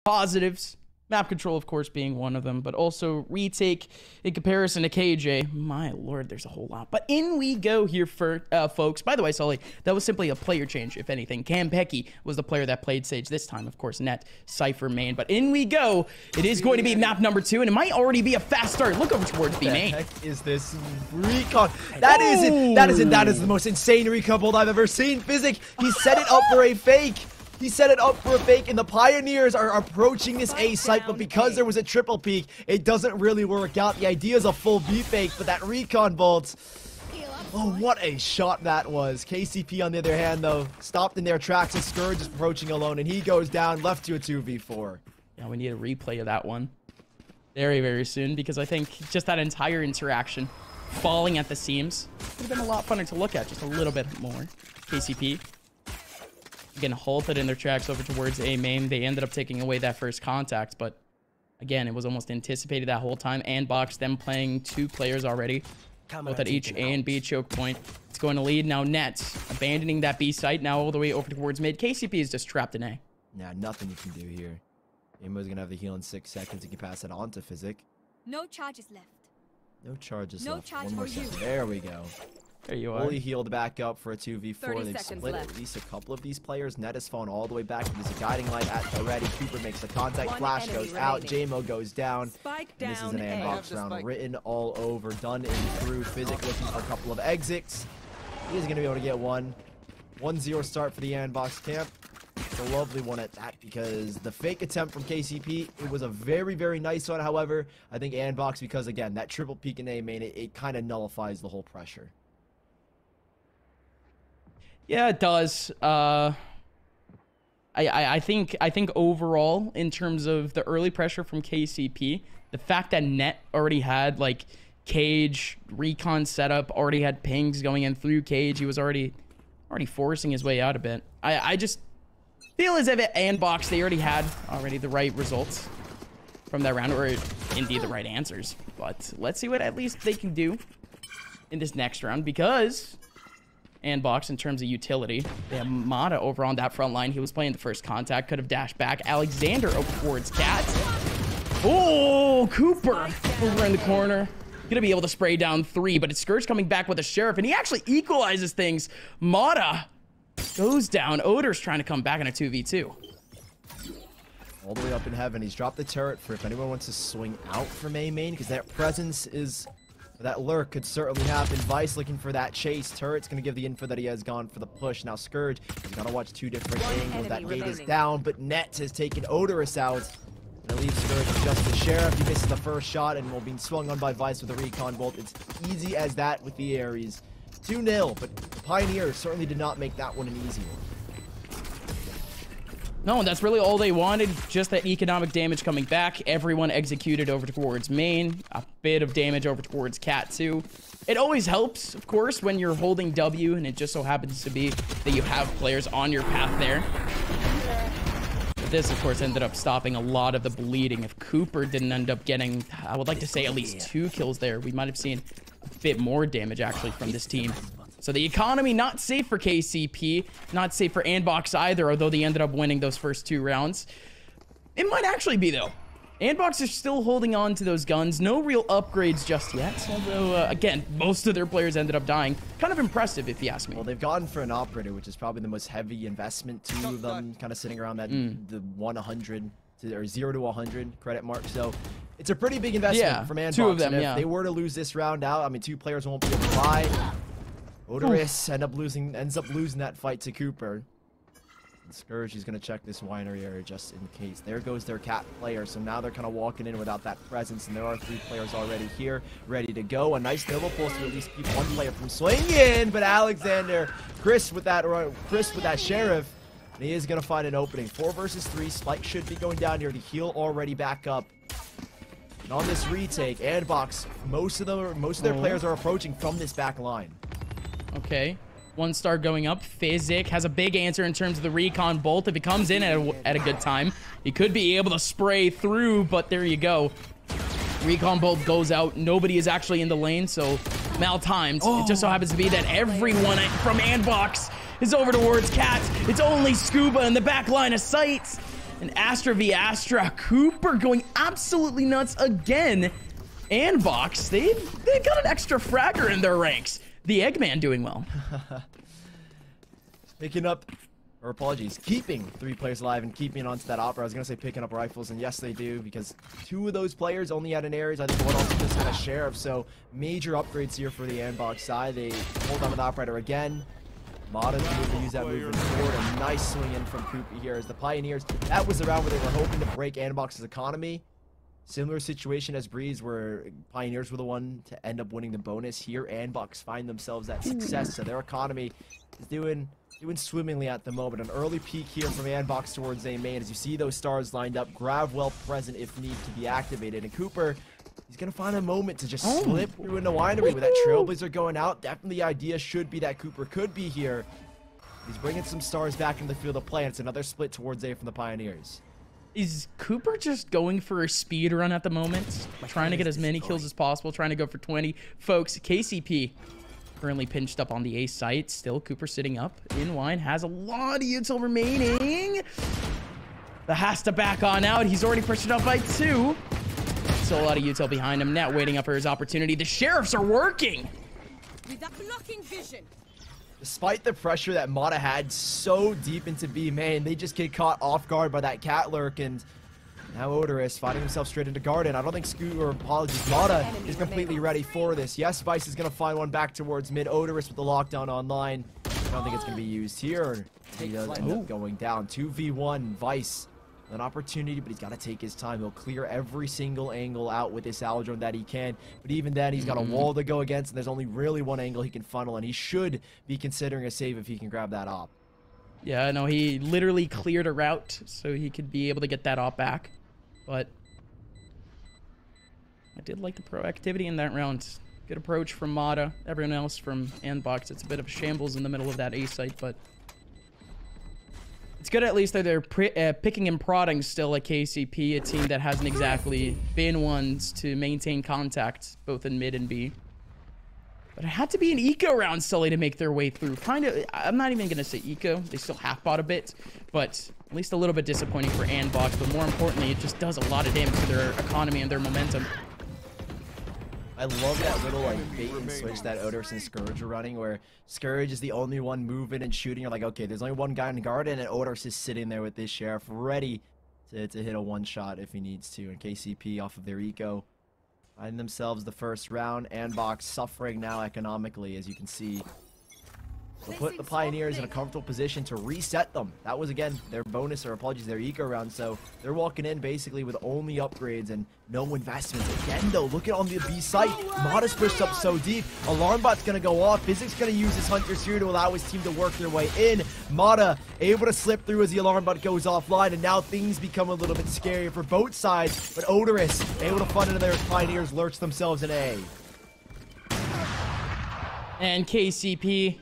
positives. Map control, of course, being one of them, but also retake in comparison to KJ. My lord, there's a whole lot. But in we go here, for folks. By the way, Sully, that was simply a player change, if anything. Cam Pecky was the player that played Sage this time. Of course, Net, Cypher main. But in we go. It is going to be map number 2, and it might already be a fast start. Look over towards B main. What the heck is this Recon? That is it. That is the most insane Recon build I've ever seen. Physic, he set it up for a fake. He set it up for a fake, and the Pioneers are approaching this A site, but because there was a triple peek, it doesn't really work out. The idea is a full B fake, but that Recon bolt, oh, what a shot that was. KCP, on the other hand, though, stopped in their tracks, and Scourge is approaching alone, and he goes down, left to a 2v4. Yeah, we need a replay of that one very, very soon, because I think just that entire interaction, falling at the seams, would have been a lot funner to look at, just a little bit more. KCP again halted in their tracks over towards A main. They ended up taking away that first contact, but again, it was almost anticipated that whole time. Andbox, them playing 2 players already, both at each A and B choke point. It's going to lead now. Net abandoning that B site, now all the way over towards mid. KCP is just trapped in A. Yeah, nothing you can do here. Amo's gonna have the heal in 6 seconds. He can pass it on to Physic. No charges left. No charges No left. charge One more for you. second. There we go. There you are. Fully healed back up for a 2v4. They've split left. at least a couple of these players. Net has fallen all the way back. There's a guiding light at already. Cooper makes the contact. One Flash enemy goes out. remaining. JMO goes down. Spike And this is down an A. Andbox round written all over. Done in through. Physic looking for a couple of exits. He is going to be able to get one. 1-0 start for the Andbox camp. It's a lovely one at that, because the fake attempt from KCP, it was a very, very nice one. However, I think Andbox, because again, that triple peek in A main, it kind of nullifies the whole pressure. Yeah, it does. I think overall, in terms of the early pressure from KCP, the fact that Net already had like Cage, Recon setup, already had pings going in through Cage, he was already forcing his way out a bit. I just feel as if at Andbox they already had the right results from that round, or indeed the right answers. But let's see what at least they can do in this next round, because Andbox, in terms of utility, they have Mata over on that front line. He was playing the first contact, could have dashed back. Alexander over towards Cat. Oh, Cooper over in the corner. Gonna be able to spray down 3, but it's Scourge coming back with a Sheriff, and he actually equalizes things. Mata goes down. OOKERS trying to come back in a 2v2. All the way up in heaven. He's dropped the turret for if anyone wants to swing out from A main, because that presence is... that lurk could certainly happen. Vice looking for that chase. Turret's going to give the info that he has gone for the push. Now Scourge, he's got to watch 2 different angles. That gate is down, but Net has taken OOKERS out. And it leaves Scourge with just the Sheriff. He misses the first shot and will be swung on by Vice with a Recon bolt. It's easy as that with the Ares. 2-0, but the Pioneers certainly did not make that one an easy one. No, that's really all they wanted. Just that economic damage coming back. Everyone executed over towards main. A bit of damage over towards Cat too. It always helps, of course, when you're holding W, and it just so happens to be that you have players on your path there. But this, of course, ended up stopping a lot of the bleeding. If Cooper didn't end up getting, I would like to say, at least 2 kills there, we might have seen a bit more damage, actually, from this team. So the economy not safe for KCP, not safe for Andbox either, although they ended up winning those first 2 rounds. It might actually be, though. Andbox is still holding on to those guns. No real upgrades just yet, although, again, most of their players ended up dying. Kind of impressive, if you ask me. Well, they've gone for an operator, which is probably the most heavy investment. 2 of them kind of sitting around that the 100 or 0 to 100 credit mark. So it's a pretty big investment from Andbox. 2 of them, and if they were to lose this round out, I mean, 2 players won't be able to buy. OOKERS ends up losing that fight to Cooper. And Scourge is going to check this winery area just in case. There goes their Cat player. So now they're kind of walking in without that presence. And there are 3 players already here, ready to go. A nice Nova Pulse to at least keep 1 player from swinging in. But Alexander, Chris with that Sheriff. And he is going to find an opening. 4 versus 3. Spike should be going down here. The heal already back up. And on this retake, Andbox, most of their players are approaching from this back line. Okay. 1 star going up. Physic has a big answer in terms of the Recon bolt. If it comes in at a good time, he could be able to spray through, but there you go. Recon bolt goes out. Nobody is actually in the lane, so mal-timed. It just so happens to be that everyone from Andbox is over towards Cat. It's only Scuba in the back line of sight. And Astra v Astra. Cooper going absolutely nuts again. Andbox, they've got an extra fragger in their ranks. The Eggman doing well. Picking up, or apologies, keeping 3 players alive and keeping onto that Opera. I was going to say picking up rifles, and yes, they do, because 2 of those players only had an Ares. I think one also just had a Sheriff, so major upgrades here for the Andbox side. They hold on to the Operator again. Mata's able to use that movement forward. A nice swing in from Koopy here as the Pioneers. That was the round where they were hoping to break Andbox's economy. Similar situation as Breeze, where Pioneers were the one to end up winning the bonus. Here, Andbox find themselves that success, so their economy is doing swimmingly at the moment. An early peek here from Andbox towards A main as you see those stars lined up. Grav well present if need to be activated. And Cooper, he's going to find a moment to just slip through into Winery with that Trailblazer going out. Definitely the idea should be that Cooper could be here. He's bringing some stars back into the field of play, and it's another split towards A from the Pioneers. Is Cooper just going for a speed run at the moment? Trying to get as many kills as possible, trying to go for 20. Folks, KCP currently pinched up on the A site. Still, Cooper sitting up in wine. Has a lot of util remaining. The has to back on out. He's already pushed it up by 2. Still a lot of util behind him. Net waiting up for his opportunity. The Sheriffs are working. With that blocking vision. Despite the pressure that Mata had so deep into B main, they just get caught off guard by that cat lurk, and now OOKERS finding himself straight into Garden. I don't think Mata is completely ready for this. Yes, Vice is going to find one back towards mid. OOKERS with the lockdown online. I don't think it's going to be used here. He does end up going down. 2v1, Vice. An opportunity, but he's got to take his time. He'll clear every single angle out with this Aldrone that he can. But even then, he's got a wall to go against, and there's only really one angle he can funnel, and he should be considering a save if he can grab that op. Yeah, no, he literally cleared a route so he could be able to get that op back. But I did like the proactivity in that round. Good approach from Mata. Everyone else from Andbox, it's a bit of a shambles in the middle of that A site, but it's good at least that they're picking and prodding still at KCP, a team that hasn't exactly been ones to maintain contact, both in mid and B. But it had to be an eco round, Sully, to make their way through. Kind of, I'm not even going to say eco. They still half-bought a bit, but at least a little bit disappointing for Andbox. But more importantly, it just does a lot of damage to their economy and their momentum. I love that little like bait and switch that OOKERS and Scourge are running, where Scourge is the only one moving and shooting. You're like, okay, there's only one guy in Garden, and OOKERS is sitting there with this Sheriff ready to hit a one-shot if he needs to. And KCP off of their eco find themselves the first round. Andbox suffering now economically, as you can see. Will put the Pioneers in a comfortable position to reset them. That was, again, their bonus, or apologies, their eco round. So they're walking in basically with only upgrades and no investments. Again, though, look at on the B site. Mata's pushed up so deep. Alarm bot's going to go off. Physic's going to use his Hunters here to allow his team to work their way in. Mata able to slip through as the alarm bot goes offline, and now things become a little bit scarier for both sides. But OOKERS able to fund into their Pioneers, lurch themselves in A. And KCP,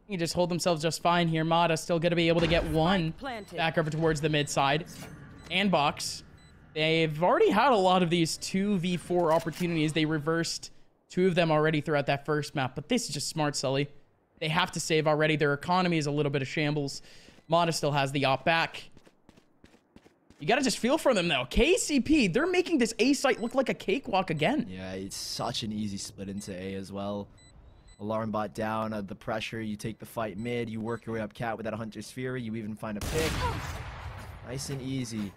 you just hold themselves just fine here. Mata still going to be able to get one back over towards the mid side. Andbox, they've already had a lot of these 2v4 opportunities. They reversed 2 of them already throughout that first map, but this is just smart, Sully. They have to save already. Their economy is a little bit of shambles. Mata still has the op back. You got to just feel for them, though. KCP, they're making this A site look like a cakewalk again. Yeah, it's such an easy split into A as well. Alarm bot down, the pressure, you take the fight mid, you work your way up cat with that Hunter's Fury, you even find a pick. Nice and easy.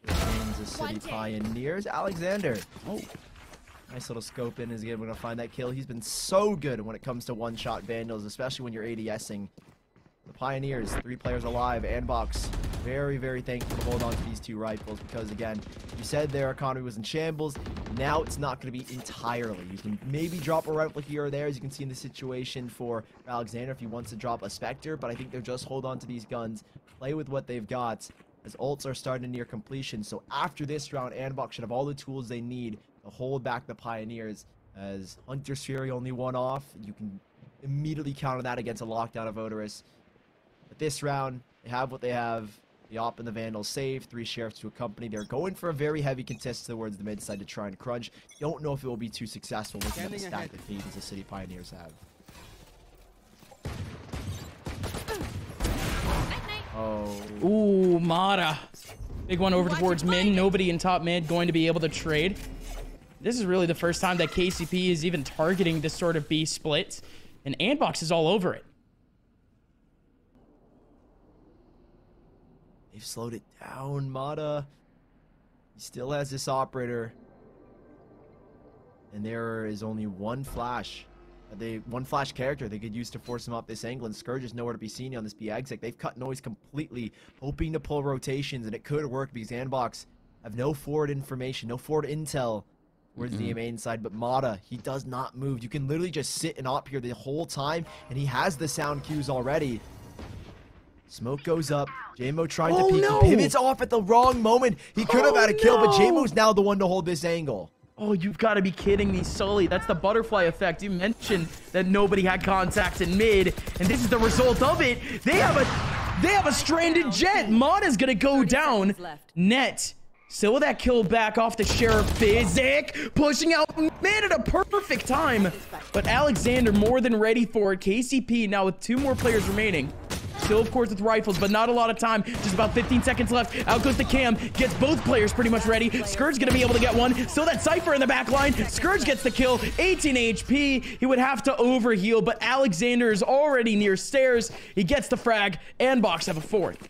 Remains the City Pioneers. Alexander. Oh, nice little scope in is able to find that kill. He's been so good when it comes to one-shot Vandals, especially when you're ADSing. The Pioneers, 3 players alive. Andbox, very, very thankful to hold on to these 2 rifles because, again, you said their economy was in shambles. Now it's not going to be entirely. You can maybe drop a rifle here or there, as you can see in the situation for Alexander if he wants to drop a Spectre, but I think they'll just hold on to these guns, play with what they've got, as ults are starting to near completion. So after this round, Andbox should have all the tools they need to hold back the Pioneers, as Hunter's Fury only one off. You can immediately counter that against a lockdown of OOKERS. But this round, they have what they have. The op and the Vandals save, 3 Sheriffs to accompany. They're going for a very heavy contest towards the mid side to try and crunch. Don't know if it will be too successful looking at the stack of feeds the City Pioneers have. Oh. Ooh, Mata. Big one over towards mid. Nobody in top mid going to be able to trade. This is really the first time that KCP is even targeting this sort of B split. And Andbox is all over it. They've slowed it down, Mata. He still has this operator. And there is only one flash. One flash character they could use to force him up this angle, and Scourge is nowhere to be seen on this B exit. They've cut noise completely, hoping to pull rotations, and it could work because Andbox have no forward information, no forward intel towards the main side. But Mata, he does not move. You can literally just sit and op here the whole time, and he has the sound cues already. Smoke goes up. JMO trying to peek. No. He pivots off at the wrong moment. He could have had a kill, but JMO's now the one to hold this angle. Oh, you've got to be kidding me, Sully. That's the butterfly effect. You mentioned that nobody had contact in mid, and this is the result of it. They have a stranded jet. Mata's gonna go down. Net still with that kill back off the Sheriff. Physic pushing out mid at a perfect time, but Alexander more than ready for it. KCP now with 2 more players remaining. Still, of course, with rifles, but not a lot of time. Just about 15 seconds left. Out goes the Cam. Gets both players pretty much ready. Scourge going to be able to get one. Still that Cypher in the back line. Scourge gets the kill. 18 HP. He would have to overheal, but Alexander is already near stairs. He gets the frag. Andbox have a 4th.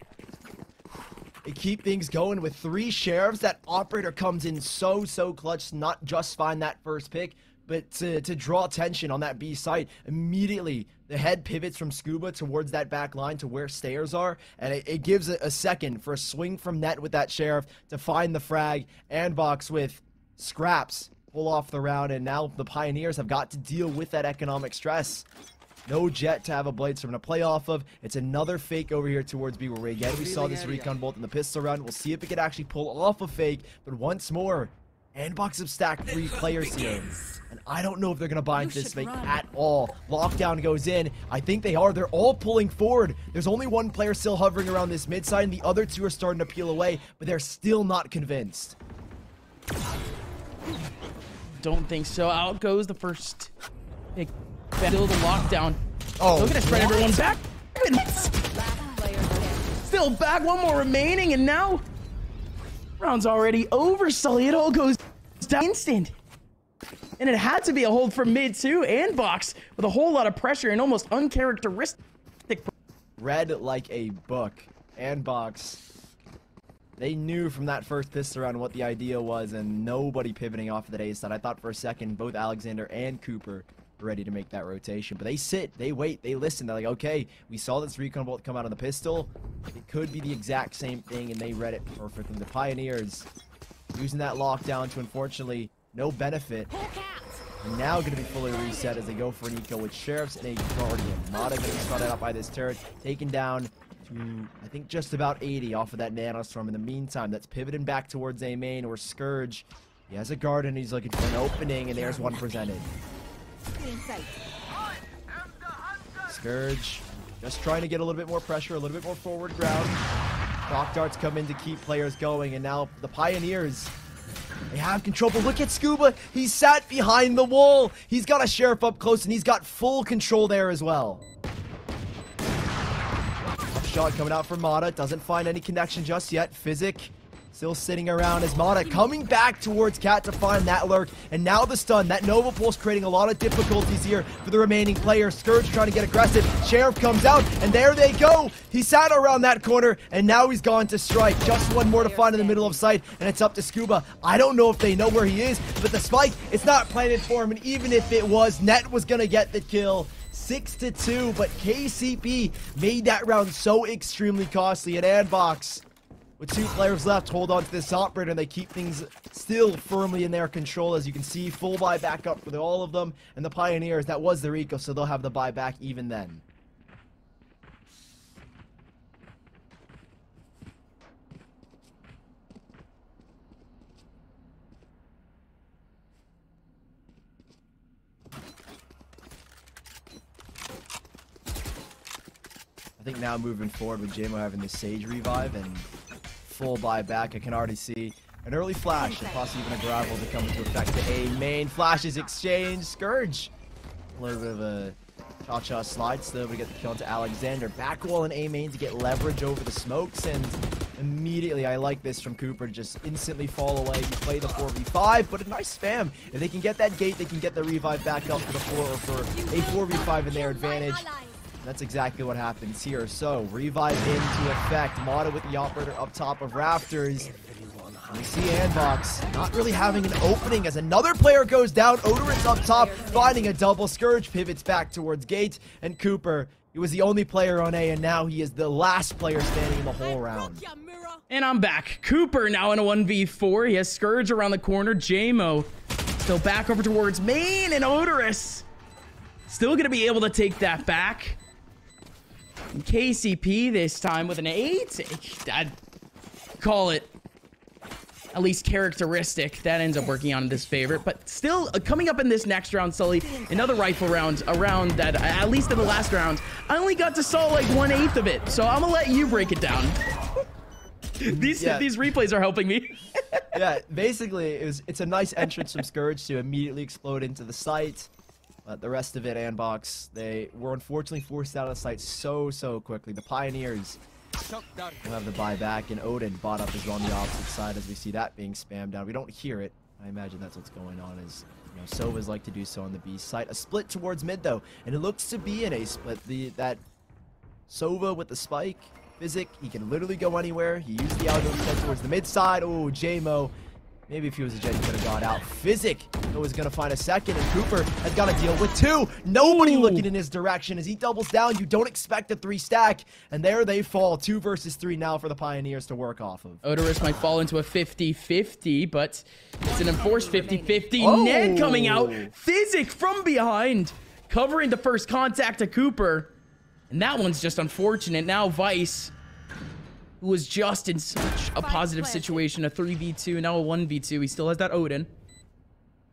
They keep things going with 3 sheriffs. That operator comes in so clutch to not just find that first pick, but to draw attention on that B site. Immediately, the head pivots from Scuba towards that back line to where stairs are, and it gives a second for a swing from net with that sheriff to find the frag. Andbox with scraps pull off the round, and now the Pioneers have got to deal with that economic stress. No jet to have a Bladestorm to play off of. It's another fake over here towards B, where again we saw this Recon bolt in the pistol round. We'll see if it can actually pull off a fake, but once more, Andbox have stacked 3 players here. And I don't know if they're going to buy into this fake at all. Lockdown goes in. I think they are. They're all pulling forward. There's only 1 player still hovering around this mid side, and the other 2 are starting to peel away, but they're still not convinced. Don't think so. Out goes the first pick. Still the lockdown. Oh, look at us, spread everyone back. Still back. 1 more remaining, and now round's already over, Sully. It all goes down instant. And it had to be a hold from mid too. Andbox with a whole lot of pressure and almost uncharacteristic. Read like a book. Andbox, they knew from that first pistol round what the idea was, and nobody pivoting off of that A side. I thought for a second both Alexander and Cooper were ready to make that rotation, but they sit, they wait, they listen. They're like, okay, we saw this Recon bolt come out of the pistol. It could be the exact same thing, and they read it perfectly. The Pioneers using that lockdown to, unfortunately, no benefit. And now going to be fully reset as they go for an eco with Sheriffs and a Guardian. Mata getting started out by this turret, taken down to, I think, just about 80 off of that Nanostorm. In the meantime, that's pivoting back towards A main, or Scourge. He has a guard and he's looking for an opening, and there's one presented. Scourge just trying to get a little bit more pressure, a little bit more forward ground. Rock darts come in to keep players going, and now the Pioneers, they have control, but look at Scuba. He sat behind the wall. He's got a Sheriff up close, and he's got full control there as well. Tough shot coming out from Mata. Doesn't find any connection just yet. Physic still sitting around as Mata coming back towards Cat to find that lurk. And now the stun. That Nova Pulse creating a lot of difficulties here for the remaining players. Scourge trying to get aggressive. Sheriff comes out, and there they go. He sat around that corner, and now he's gone to strike. Just 1 more to find in the middle of sight, and it's up to Scuba. I don't know if they know where he is, but the spike, it's not planted for him, and even if it was, Net was going to get the kill. 6-2, but KCP made that round so extremely costly. And Andbox, with 2 players left, hold on to this operator, and they keep things still firmly in their control. As you can see, full buy back up for all of them. And the Pioneers, that was their eco, so they'll have the buy back even then. I think now moving forward with JMO having the Sage revive and full buyback, I can already see an early flash and possibly even a gravel to come into effect. The A main flashes exchange. Scourge, a little bit of a Cha-Cha slides though to get the kill into Alexander. Back wall and A main to get leverage over the smokes, and immediately I like this from Cooper to just instantly fall away. You play the 4v5, but a nice spam. If they can get that gate, they can get the revive back up for the 4 or for a 4v5 in their advantage. That's exactly what happens here. So, revive into effect. Mata with the operator up top of rafters. We see Andbox not really having an opening as another player goes down. OOKERS up top, finding a double. Scourge pivots back towards gate. And Cooper, he was the only player on A, and now he is the last player standing in the whole round. And I'm back. Cooper now in a 1v4. He has Scourge around the corner. JMO still back over towards main, and OOKERS still going to be able to take that back. And KCP this time with an 8. I'd call it at least characteristic. That ends up working on this favorite. But still, coming up in this next round, Sully, another rifle round, a round that, at least in the last round, I only got to saw like 1/8 of it. So I'm going to let you break it down. These replays are helping me. Yeah, basically, it's a nice entrance from Scourge to immediately explode into the site. But the rest of it, Andbox, they were unfortunately forced out of the site so quickly. The Pioneers will have the buyback, and Odin bought up as well on the opposite side as we see that being spammed down. We don't hear it. I imagine that's what's going on, as you know, Sovas like to do so on the B site. A split towards mid though, and it looks to be an A split. That Sova with the spike, Physic, he can literally go anywhere. He used the algo to towards the mid side. Oh, JMO. Maybe if he was a Jet, he could have got out. Physic was going to find a second, and Cooper has got to deal with 2. Nobody looking in his direction as he doubles down. You don't expect a 3 stack, and there they fall. 2 versus 3 now for the Pioneers to work off of. OOKERS might fall into a 50-50, but it's an enforced 50-50. Oh. Ned coming out. Physic from behind, covering the first contact to Cooper. And that one's just unfortunate. Now Vice, who was just in such a positive situation, a 3v2, now a 1v2. He still has that Odin.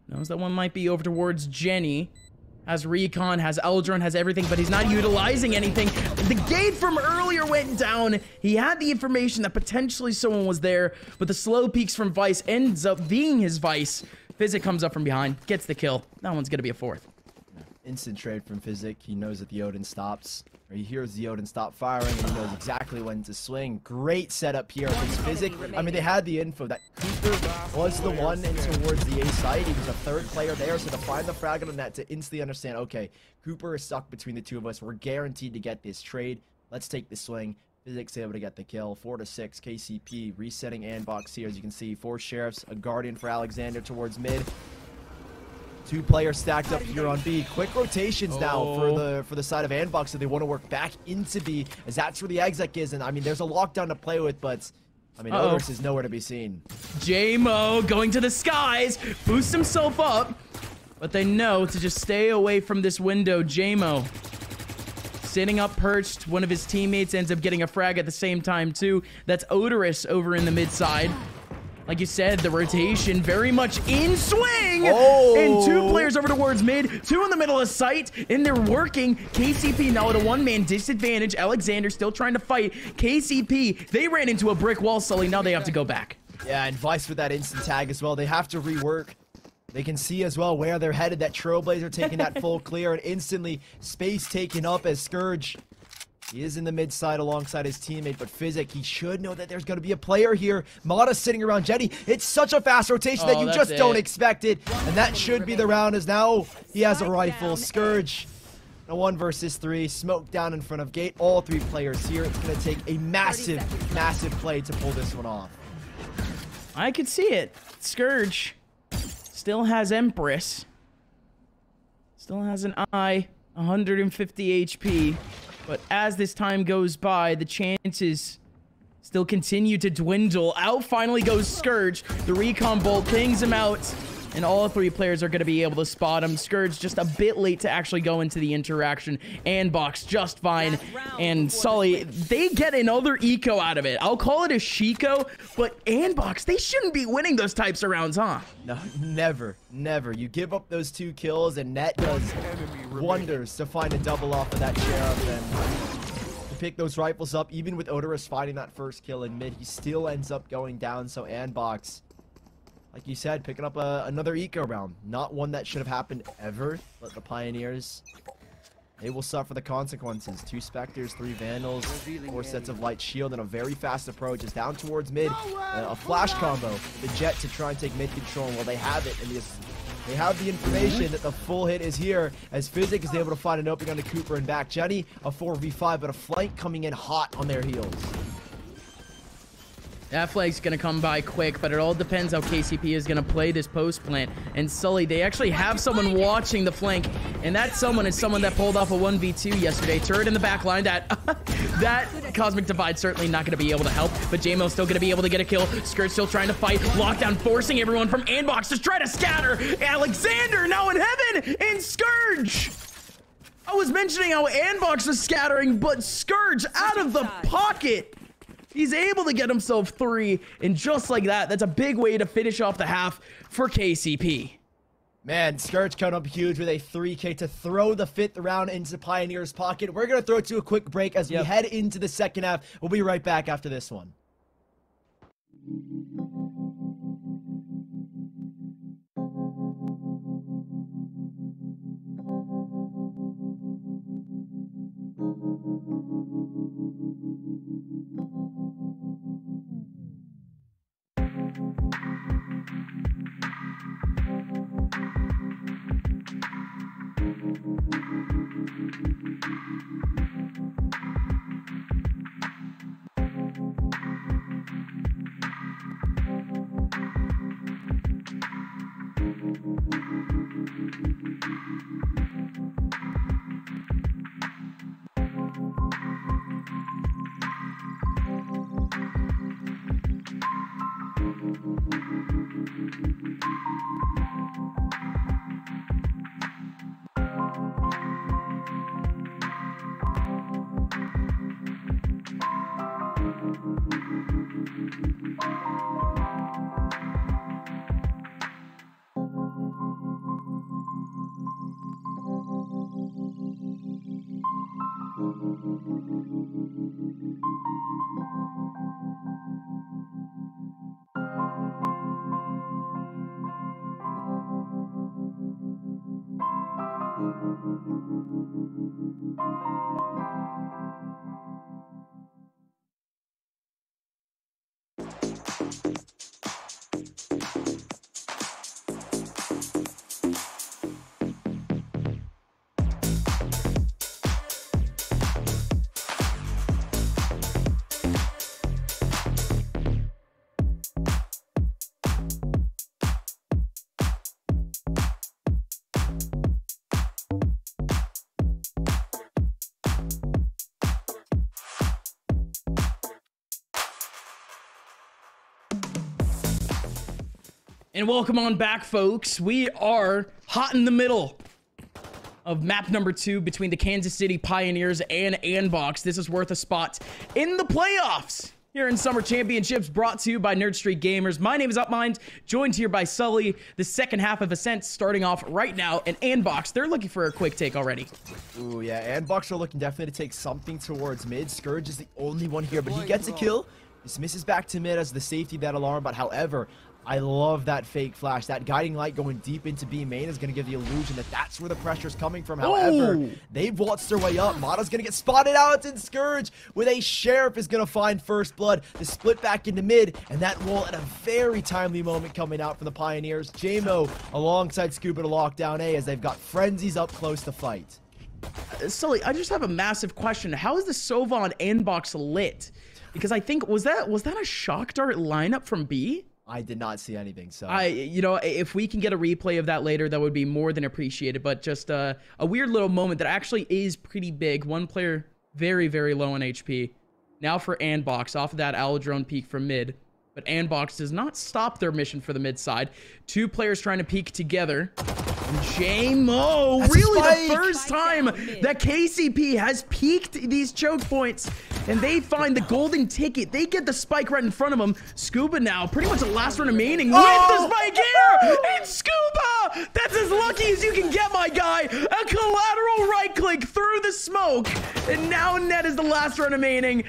Knows that one might be over towards Jenny. Has Recon, has Eldron, has everything, but he's not utilizing anything. The gate from earlier went down. He had the information that potentially someone was there, but the slow peeks from Vice ends up being his Vice. Physic comes up from behind, gets the kill. That one's gonna be a 4th. Instant trade from Physic. He knows that the Odin stops. Or he hears the Odin stop firing, and he knows exactly when to swing. Great setup here against Physic. I mean, they had the info that Cooper was the one in towards the A site. He was a 3rd player there, so to find the frag on that, to instantly understand, okay, Cooper is stuck between the 2 of us. We're guaranteed to get this trade. Let's take the swing. Physic's able to get the kill. 4-6. KCP resetting Andbox here. As you can see, 4 sheriffs, a guardian for Alexander towards mid. 2 players stacked up here on B. Quick rotations now for the side of Andbox, so they want to work back into B, as that's where the exec is. And I mean, there's a lockdown to play with, but I mean, OOKERS is nowhere to be seen. JMO going to the skies, boosts himself up, but they know to just stay away from this window. JMO sitting up perched. One of his teammates ends up getting a frag at the same time too. That's OOKERS over in the mid side. Like you said, the rotation very much in swing. And 2 players over towards mid, 2 in the middle of sight, and they're working. KCP now at a 1-man disadvantage. Alexander still trying to fight. KCP, they ran into a brick wall, Sully. Now they have to go back. Yeah, and Vice with that instant tag as well. They have to rework. They can see as well where they're headed. That Trailblazer taking that full clear, and instantly space taken up as Scourge. He is in the mid side alongside his teammate, but Physic, he should know that there's going to be a player here. Mata sitting around Jenny. It's such a fast rotation that you just don't expect it. And that should be the round, as now he has a rifle. Scourge, a 1 versus 3. Smoke down in front of gate. All 3 players here. It's going to take a massive play to pull this one off. I could see it. Scourge still has Empress. Still has an eye. 150 HP. But as this time goes by, the chances still continue to dwindle. Out finally goes Scourge. The Recon bolt pings him out. And all 3 players are going to be able to spot him. Scourge just a bit late to actually go into the interaction. Andbox just fine. And Sully, they get another eco out of it. I'll call it a Shiko, but Andbox, they shouldn't be winning those types of rounds, huh? No, never. You give up those 2 kills, and Net does wonders to find a double off of that Sheriff. And to pick those rifles up, even with OOKERS finding that first kill in mid, he still ends up going down. So Andbox, like you said, picking up another eco round. Not one that should have happened ever, but the Pioneers they will suffer the consequences. 2 Spectres, 3 Vandals, 4 sets of Light Shield, and a very fast approach. Is down towards mid. A flash combo. The Jet to try and take mid control. Well, they have it, and they have the information that the full hit is here, as Physic is able to find an opening onto Cooper and back. Jenny, a 4v5, but a flank coming in hot on their heels. That flag's going to come by quick, but it all depends how KCP is going to play this post plant. And Sully, they actually have someone watching the flank, and that someone is someone that pulled off a 1v2 yesterday. Turret in the back line. That Cosmic Divide certainly not going to be able to help, but JMO's still going to be able to get a kill. Skirt still trying to fight. Lockdown forcing everyone from Andbox to try to scatter. Alexander now in heaven, and Scourge. I was mentioning how Andbox was scattering, but Scourge out of the pocket. He's able to get himself 3, and just like that, that's a big way to finish off the half for KCP. Man, Scourge coming up huge with a 3K to throw the 5th round into Pioneer's pocket. We're going to throw it to a quick break as we head into the second half. We'll be right back after this one. And welcome on back, folks. We are hot in the middle of map number 2 between the Kansas City Pioneers and Andbox. This is worth a spot in the playoffs here in Summer Championships, brought to you by Nerd Street Gamers. My name is Upmind, joined here by Sully. The second half of Ascent starting off right now, and Andbox, they're looking for a quick take already. Ooh, yeah, Andbox are looking definitely to take something towards mid. Scourge is the only one here, but he gets a kill. This misses back to mid as the safety that alarm, but however, I love that fake flash. That guiding light going deep into B main is going to give the illusion that that's where the pressure's coming from. However, they've waltzed their way up. Mata's going to get spotted out, and Scourge with a Sheriff is going to find first blood. The split back into mid, and that wall at a very timely moment coming out from the Pioneers. JMO alongside Scuba to lock down A as they've got Frenzies up close to fight. Sully, I just have a massive question. How is the Sova on Andbox lit? Because I think, was that a shock dart lineup from B? I did not see anything, so you know, if we can get a replay of that later, that would be more than appreciated. But just a weird little moment that actually is pretty big. One player very, very low on HP. Now for Andbox off of that Owl Drone peek from mid. But Andbox does not stop their mission for the mid side. 2 players trying to peek together. JMO, really the first time that KCP has peaked these choke points, and they find the golden ticket. They get the spike right in front of them. Scuba now, pretty much the last one remaining with the spike here. And Scuba, that's as lucky as you can get, my guy. A collateral right click through the smoke, and now Net is the last one remaining.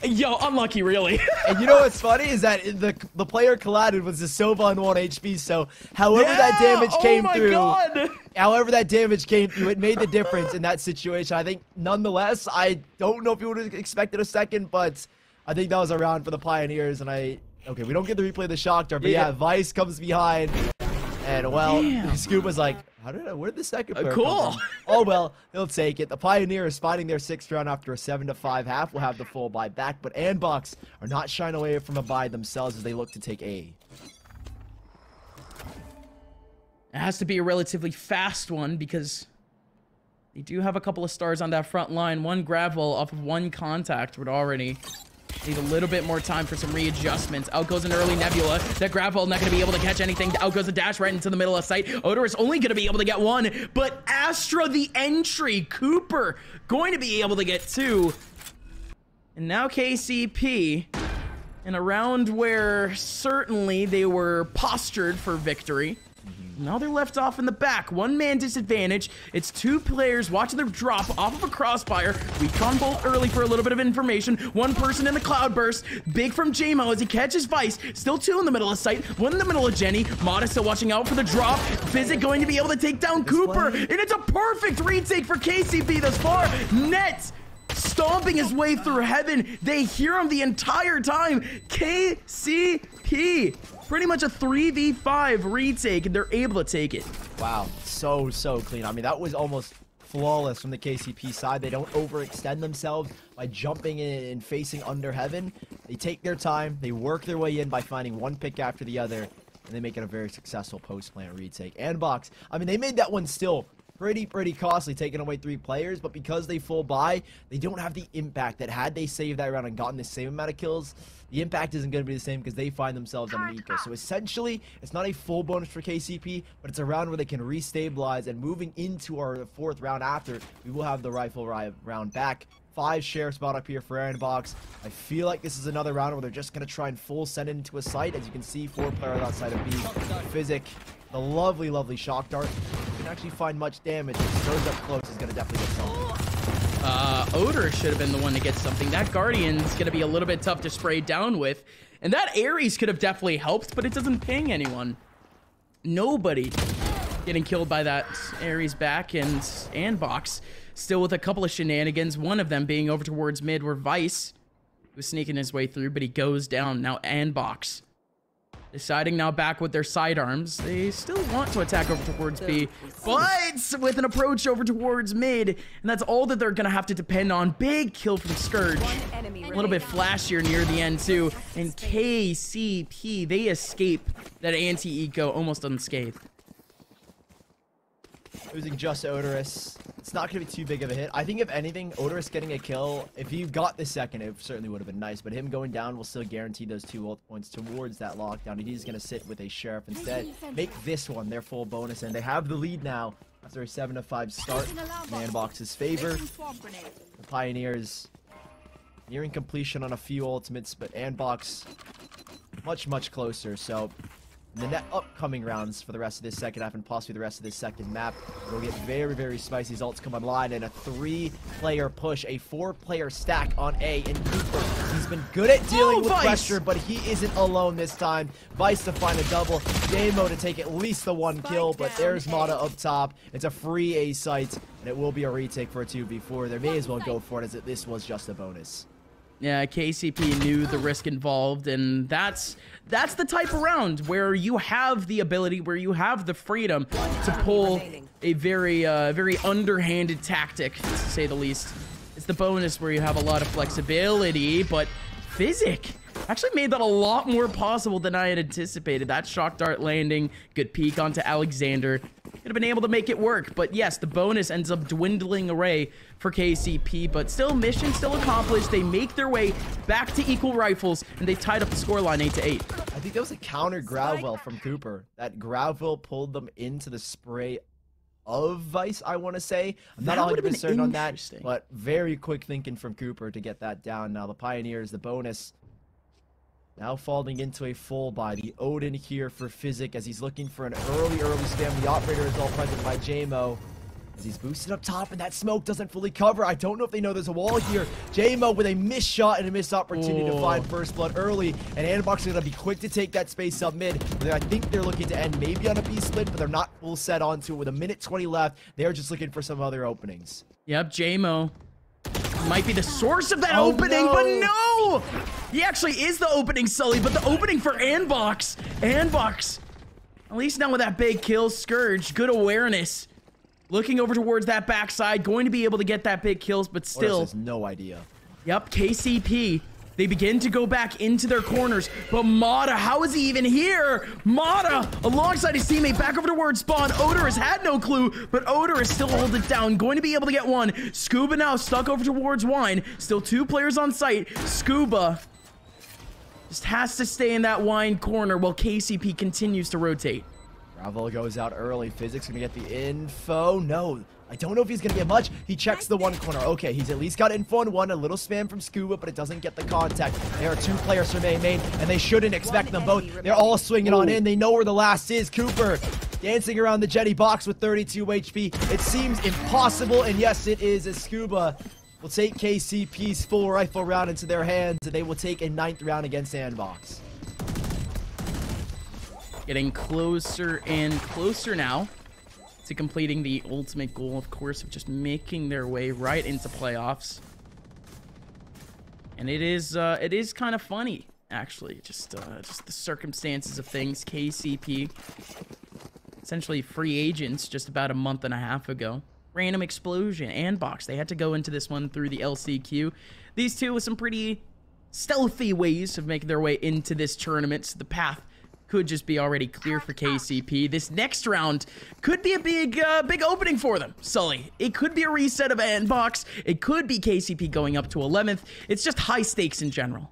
Yo, unlucky, really. And you know what's funny is that the player collided was the Sova on 1 HP, so however that damage came through, however that damage came through, it made the difference in that situation. I think, nonetheless, I don't know if you would have expected a second, but I think that was a round for the Pioneers, and okay, we don't get the replay of the shock dart, but yeah, VICE comes behind, and well, Scoop was like, where'd the second player come from? Oh well, he'll take it. The Pioneers finding their 6th round after a 7-5 half will have the full buy back, but Andbox are not shying away from a buy themselves as they look to take A. It has to be a relatively fast one because they do have a couple of stars on that front line. One gravel off of one contact would already need a little bit more time for some readjustments. Out goes an early Nebula. That grapple not going to be able to catch anything. Out goes a dash right into the middle of sight. OOKERS only going to be able to get 1, but Astra the entry. Cooper going to be able to get 2. And now KCP in a round where certainly they were postured for victory. Now they're left off in the back. 1-man disadvantage. It's 2 players watching them drop off of a crossfire. Recon bolt early for a little bit of information. 1 person in the cloud burst. Big from JMO as he catches VICE. Still 2 in the middle of sight. 1 in the middle of Jenny. Mata still watching out for the drop. Physic going to be able to take down Cooper. And it's a perfect retake for KCP thus far. Net stomping his way through heaven. They hear him the entire time. KCP. Pretty much a 3v5 retake, and they're able to take it. Wow, so clean. I mean, that was almost flawless from the KCP side. They don't overextend themselves by jumping in and facing under heaven. They take their time. They work their way in by finding 1 pick after the other, and they make it a very successful post-plant retake. Andbox, I mean, they made that one still pretty costly, taking away 3 players, but because they full buy, they don't have the impact that had they saved that round and gotten the same amount of kills, the impact isn't going to be the same because they find themselves on an eco. So essentially, it's not a full bonus for KCP, but it's a round where they can restabilize, and moving into our 4th round after, we will have the rifle round back. 5 share spot up here for Andbox. I feel like this is another round where they're just going to try and full send it into a site. As you can see, 4 players outside of B. Physic, the lovely shock dart. You can actually find much damage. If it goes up close, is going to definitely get something. OOKERS should have been the one to get something. That Guardian's going to be a little bit tough to spray down with. And that Ares could have definitely helped, but it doesn't ping anyone. Nobody getting killed by that Ares back, and Andbox still with a couple of shenanigans. One of them being over towards mid where VICE was sneaking his way through, but he goes down. Now Andbox deciding now back with their sidearms. They still want to attack over towards B, but with an approach over towards mid, and that's all that they're going to have to depend on. Big kill from Scourge. A little bit flashier near the end too. And KCP, they escape that anti-eco almost unscathed. Losing just OOKERS. It's not going to be too big of a hit. I think if anything, OOKERS getting a kill, if he got the second, it certainly would have been nice. But him going down will still guarantee those 2 ult points towards that lockdown. He's going to sit with a Sheriff instead. Make this one their full bonus, and they have the lead now after a 7-5 start in Andbox's favor. The Pioneers nearing completion on a few ultimates, but Andbox much closer. So in the net upcoming rounds for the rest of this second half and possibly the rest of this second map, we'll get very spicy. Ults come online, and a 3-player push, a 4-player stack on A. And Cooper, he's been good at dealing with pressure, but he isn't alone this time. VICE to find a double, JMO to take at least the 1 kill, but there's Mata up top. It's a free A site, and it will be a retake for a 2v4. They may as well go for it, as this was just a bonus. Yeah, KCP knew the risk involved, and that's the type of round where you have the ability, where you have the freedom to pull a very underhanded tactic, to say the least. It's the bonus where you have a lot of flexibility, but Physic actually made that a lot more possible than I had anticipated. That shock dart landing, good peek onto Alexander. Could have been able to make it work, but yes, the bonus ends up dwindling away for KCP, but still, mission still accomplished. They make their way back to equal rifles, and they tied up the scoreline 8-8. I think that was a counter Gravwell from Cooper. That Gravwell pulled them into the spray of VICE, I want to say. I'm not 100% on that, but very quick thinking from Cooper to get that down. Now the Pioneers, the bonus, now falling into a full buy. The Odin here for Physic as he's looking for an early spam. The operator is all present by JMO. As he's boosted up top, and that smoke doesn't fully cover. I don't know if they know there's a wall here. JMO with a missed shot and a missed opportunity to find first blood early. And Andbox is going to be quick to take that space up mid. I think they're looking to end maybe on a B split, but they're not full set onto it. With a minute 20 left, they're just looking for some other openings. Yep, JMO might be the source of that opening, but no! He actually is the opening, Sully, but the opening for Andbox. Andbox, at least now with that big kill. Scourge, good awareness. Looking over towards that backside, going to be able to get that big kills, but still. Has no idea. Yep, KCP. They begin to go back into their corners, but Mata, how is he even here? Mata, alongside his teammate, back over towards spawn. OOKERS had no clue, but OOKERS still holds it down. Going to be able to get one. Scuba now stuck over towards Wine. Still 2 players on site. Scuba just has to stay in that Wine corner while KCP continues to rotate. Gravel goes out early. Physics gonna get the info. No, I don't know if he's gonna get much. He checks the one corner. Okay, he's at least got info on one. A little spam from Scuba, but it doesn't get the contact. There are 2 players from main, and they shouldn't expect them both. They're all swinging on in. They know where the last is. Cooper dancing around the jetty box with 32 HP. It seems impossible, and yes, it is, as Scuba will take KCP's full rifle round into their hands, and they will take a 9th round against Andbox. Getting closer and closer now to completing the ultimate goal, of course, of just making their way right into playoffs. And it is kind of funny, actually, just the circumstances of things. KCP, essentially free agents just about a month and a half ago. Random explosion. Andbox, they had to go into this one through the LCQ. These two with some pretty stealthy ways of making their way into this tournament. So the path could just be already clear for KCP. This next round could be a big opening for them, Sully. It could be a reset of Andbox. It could be KCP going up to 11th. It's just high stakes in general.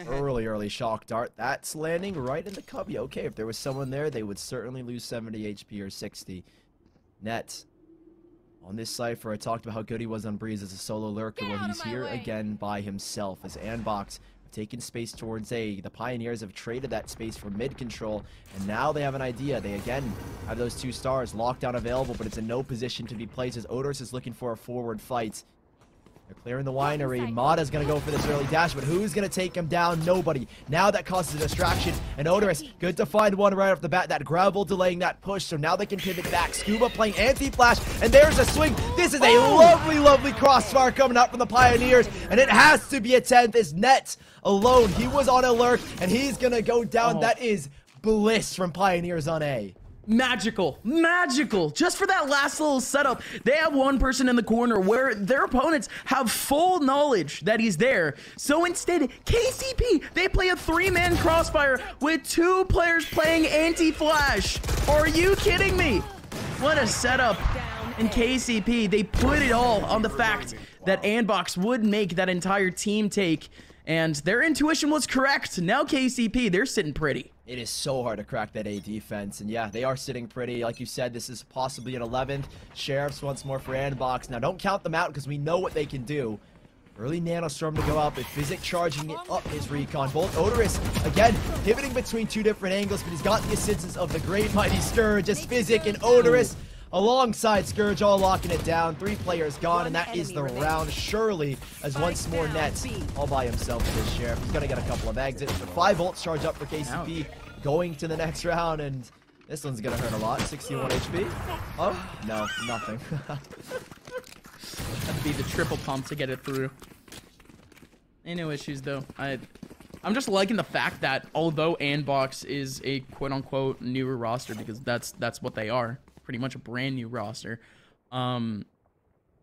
Early shock dart. That's landing right in the cubby. Okay, if there was someone there, they would certainly lose 70 HP or 60. Net. On this Cypher, I talked about how good he was on Breeze as a solo lurker. Well, he's here again by himself as Andbox have taken space towards A. The Pioneers have traded that space for mid control, and now they have an idea. They again have those 2 stars. Lockdown available, but it's in no position to be placed as OOKERS is looking for a forward fight. They're clearing the winery. Mata's going to go for this early dash, but who's going to take him down? Nobody. Now that causes a distraction, and OOKERS, good to find one right off the bat. That Gravel delaying that push, so now they can pivot back. Scuba playing anti-flash, and there's a swing. This is a lovely crossfire coming out from the Pioneers, and it has to be a 10th. Is Net alone. He was on a lurk, and he's going to go down. That is bliss from Pioneers on A. Magical, just for that last little setup. They have one person in the corner where their opponents have full knowledge that he's there, so instead KCP, they play a 3-man crossfire with 2 players playing anti-flash. Are you kidding me? What a setup. And KCP, they put it all on the fact that Andbox would make that entire team take, and their intuition was correct. Now KCP, they're sitting pretty. It is so hard to crack that A defense, and yeah, they are sitting pretty. Like you said, this is possibly an 11th. Sheriffs once more for Andbox. Now, don't count them out because we know what they can do. Early Nanostorm to go out, but Physic charging it up his Recon. Both OOKERS, again, pivoting between 2 different angles, but he's got the assistance of the great mighty Scourge as Physic and OOKERS alongside Scourge, all locking it down. 3 players gone, and that is the round. Surely, as once more Net all by himself with his Sheriff. He's gonna get a couple of exits, but 5 volts charge up for KCP going to the next round, and this one's gonna hurt a lot. 61 HP. Oh, no, nothing. Had to be the triple pump to get it through. Ain't no issues though. I'm just liking the fact that although Andbox is a quote-unquote newer roster, because that's what they are, pretty much a brand new roster,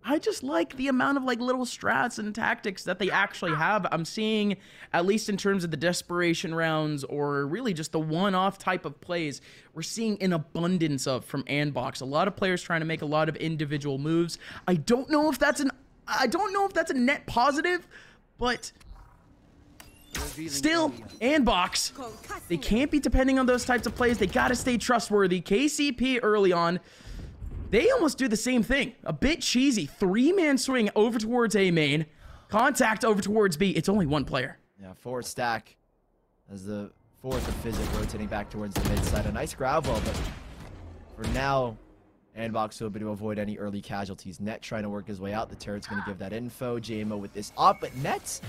I just like the amount of like little strats and tactics that they actually have. I'm seeing, at least in terms of the desperation rounds or really just the one-off type of plays, we're seeing an abundance of from Andbox. A lot of players trying to make a lot of individual moves. I don't know if that's a net positive, but still, Andbox, they can't be depending on those types of plays. They got to stay trustworthy. KCP early on, they almost do the same thing. A bit cheesy. 3-man swing over towards A main. Contact over towards B. It's only 1 player. Yeah, 4 stack as the fourth of Physic rotating back towards the mid side. A nice grab well, but for now, Andbox hoping to avoid any early casualties. Net trying to work his way out. The turret's going to give that info. JMO with this up, but Net's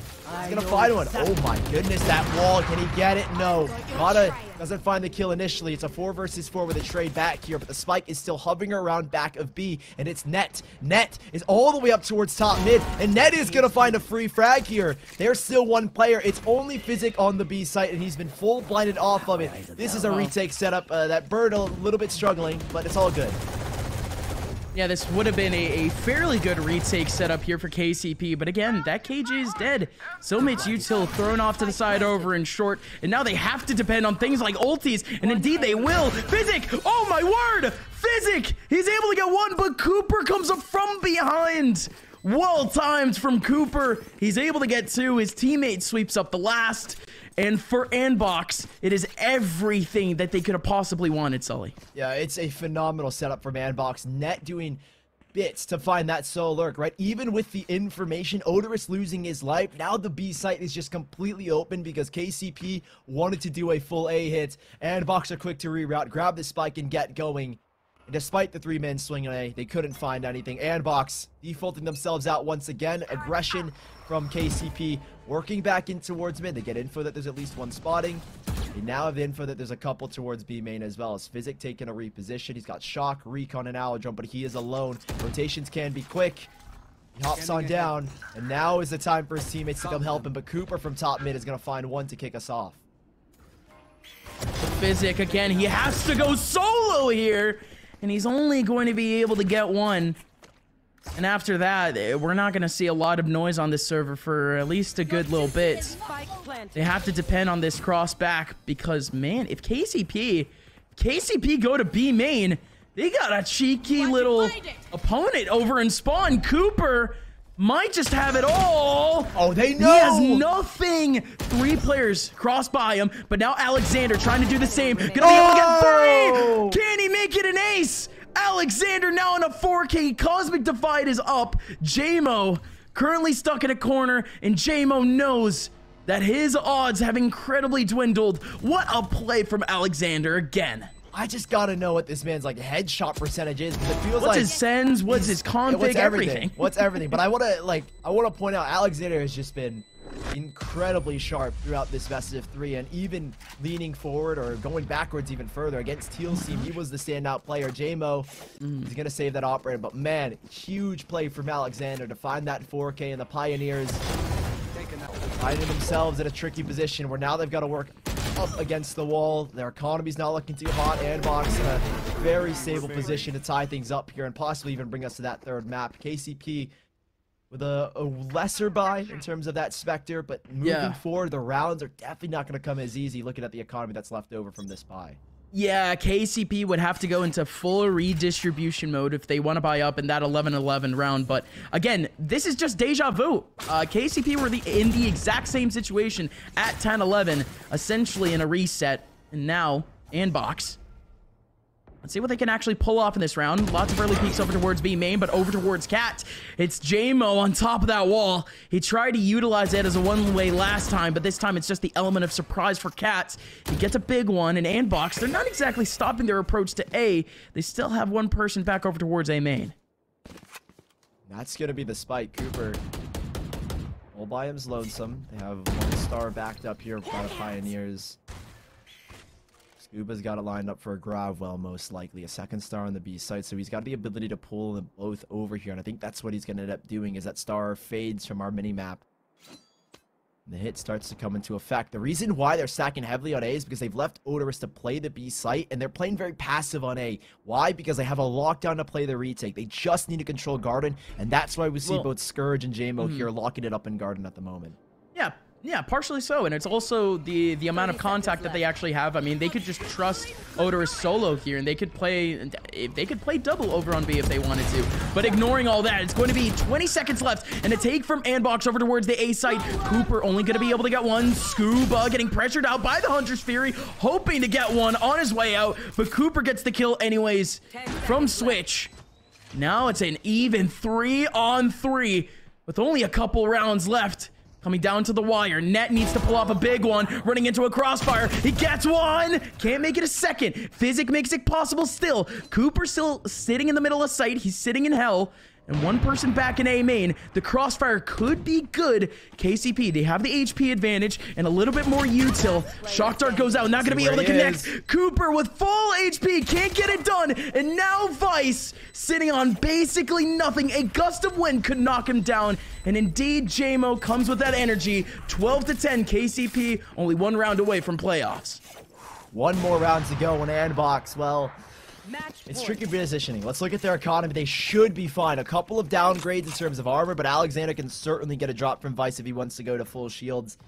going to find one. Oh my goodness, that wall. Can he get it? No. Mata doesn't find the kill initially. It's a 4 versus 4 with a trade back here, but the spike is still hovering around back of B, and it's Net. Net is all the way up towards top mid, and Net is going to find a free frag here. There's still one player. It's only Physic on the B site, and he's been full blinded off of it. This is a retake setup. That bird a little bit struggling, but it's all good. Yeah, this would have been a fairly good retake setup here for KCP, but again, that KJ is dead. Soulmate's util thrown off to the side over in short, and now they have to depend on things like ultis, and indeed they will. Physic, oh my word! Physic, he's able to get one, but Cooper comes up from behind. Well timed from Cooper. He's able to get two. His teammate sweeps up the last. And for Andbox, it is everything that they could have possibly wanted, Sully. Yeah, it's a phenomenal setup from Andbox. Net doing bits to find that SoaR, right? Even with the information, OOKERS losing his life, now the B site is just completely open because KCP wanted to do a full A hit. Andbox are quick to reroute, grab the spike, and get going. And despite the 3-man swing on A, they couldn't find anything. Andbox defaulting themselves out once again. Aggression from KCP working back in towards mid. They get info that there's at least one spotting. They now have info that there's a couple towards B main as well. As Physic taking a reposition. He's got Shock, Recon, and Jump, but he is alone. Rotations can be quick. He hops on down, and now is the time for his teammates to come help him, but Cooper from top mid is going to find one to kick us off. Physic, again, he has to go solo here, and he's only going to be able to get one. And after that, we're not going to see a lot of noise on this server for at least a good little bit. They have to depend on this cross back because, man, if KCP go to B main, they got a cheeky little opponent over in spawn. Cooper might just have it all. Oh, they know. He has nothing. 3 players cross by him, but now Alexander trying to do the same. Gonna be able to get 3. Can he make it an ace? Alexander now in a 4K. Cosmic Divide is up. JMO currently stuck in a corner, and JMO knows that his odds have incredibly dwindled. What a play from Alexander again. I just gotta know what this man's like headshot percentage is, because it feels what's his sends, what's his config, everything. What's everything. But I wanna point out Alexander has just been incredibly sharp throughout this best of 3, and even leaning forward or going backwards even further against Teal's team, he was the standout player. JMO is gonna save that operator, but man, huge play from Alexander to find that 4K, and the Pioneers finding themselves in a tricky position where now they've got to work up against the wall. Their economy's not looking too hot. Andbox in a very stable position to tie things up here and possibly even bring us to that 3rd map. KCP with a lesser buy in terms of that Spectre, but moving forward, the rounds are definitely not going to come as easy looking at the economy that's left over from this buy. Yeah, KCP would have to go into full redistribution mode if they want to buy up in that 11-11 round. But again, this is just deja vu. KCP were in the exact same situation at 10-11, essentially in a reset. And now, Andbox. Let's see what they can actually pull off in this round. Lots of early peeks over towards B main, but over towards Cat. It's JMO on top of that wall. He tried to utilize it as a one-way last time, but this time it's just the element of surprise for Cat. He gets a big one, and Andbox, they're not exactly stopping their approach to A. They still have one person back over towards A main. That's going to be the spike. Cooper all by him's lonesome. They have 1 star backed up here by the Pioneers. Scuba's got it lined up for a Gravwell, most likely. A 2nd star on the B side, so he's got the ability to pull them both over here, and I think that's what he's going to end up doing, is that star fades from our mini-map. The hit starts to come into effect. The reason why they're stacking heavily on A is because they've left OOKERS to play the B site, and they're playing very passive on A. Why? Because they have a lockdown to play the retake. They just need to control Garden, and that's why we see both Scourge and JMO here locking it up in Garden at the moment. Yeah, partially so, and it's also the amount of contact that they actually have. I mean, they could just trust OOKERS solo here, and they could play double over on B if they wanted to. But ignoring all that, it's going to be 20 seconds left, and a take from Andbox over towards the A site. Cooper only going to be able to get one. Scuba getting pressured out by the Hunter's Fury, hoping to get one on his way out, but Cooper gets the kill anyways from Switch. Now it's an even 3-on-3 with only a couple rounds left. Coming down to the wire. Net needs to pull off a big one. Running into a crossfire. He gets one. Can't make it a second. Physic makes it possible still. Cooper still sitting in the middle of sight. He's sitting in hell. And one person back in A main. The crossfire could be good. KCP, they have the HP advantage and a little bit more util. Shock Dart goes out. Not going to be able to connect. Cooper with full HP. Can't get it done. And now Vice sitting on basically nothing. A gust of wind could knock him down. And indeed, JMO comes with that energy. 12-10 KCP. Only one round away from playoffs. One more round to go on Andbox. Well, it's tricky positioning. Let's look at their economy. They should be fine. A couple of downgrades in terms of armor, but Alexander can certainly get a drop from Vice if he wants to go to full shields.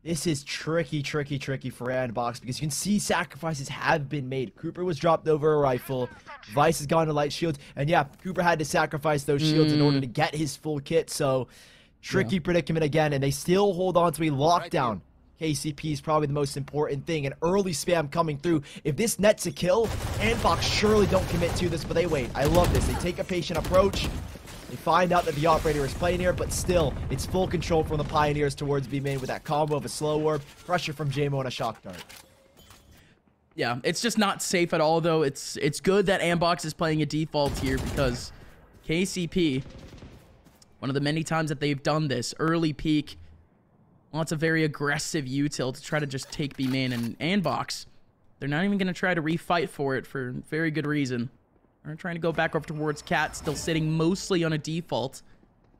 This is tricky for Andbox because you can see sacrifices have been made. Cooper was dropped over a rifle. Vice has gone to light shields. And yeah, Cooper had to sacrifice those shields in order to get his full kit. So, tricky predicament again. And they still hold on to a lockdown. KCP is probably the most important thing. An early spam coming through. If this net's a kill, Andbox surely don't commit to this, but they wait. I love this. They take a patient approach. They find out that the operator is playing here, but still, it's full control from the Pioneers towards B main with that combo of a slow orb, pressure from JMO and a shock dart. Yeah, it's just not safe at all, though. It's good that Andbox is playing a default here because KCP, one of the many times that they've done this, early peak, lots of very aggressive util to try to just take B main, and Andbox, they're not even going to try to refight for it for very good reason. They're trying to go back over towards Cat, still sitting mostly on a default.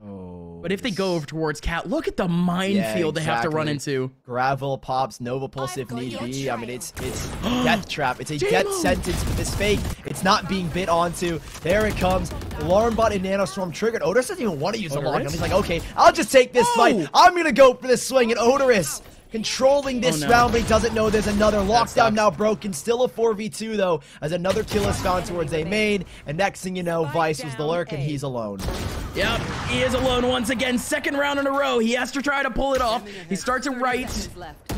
Oh, but if they go over towards Cat, look at the minefield they have to run into. Gravel, pops, Nova Pulse if need be. I mean, it's death trap. It's a death sentence with this fake. It's not being bit onto. There it comes. Alarm bot and Nanostorm triggered. Odorous doesn't even want to use a lockdown. He's like, okay, I'll just take this fight. I'm going to go for this swing. And Odorous controlling this round, but he doesn't know there's another lockdown now broken. Still a 4v2 though, as another kill is found towards A main. And next thing you know, Vice was the lurk and he's alone. Yep, he is alone once again. Second round in a row. He has to try to pull it off. He starts it right.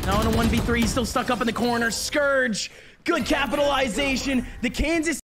Now in a 1v3, he's still stuck up in the corner. Scourge, good capitalization. The Kansas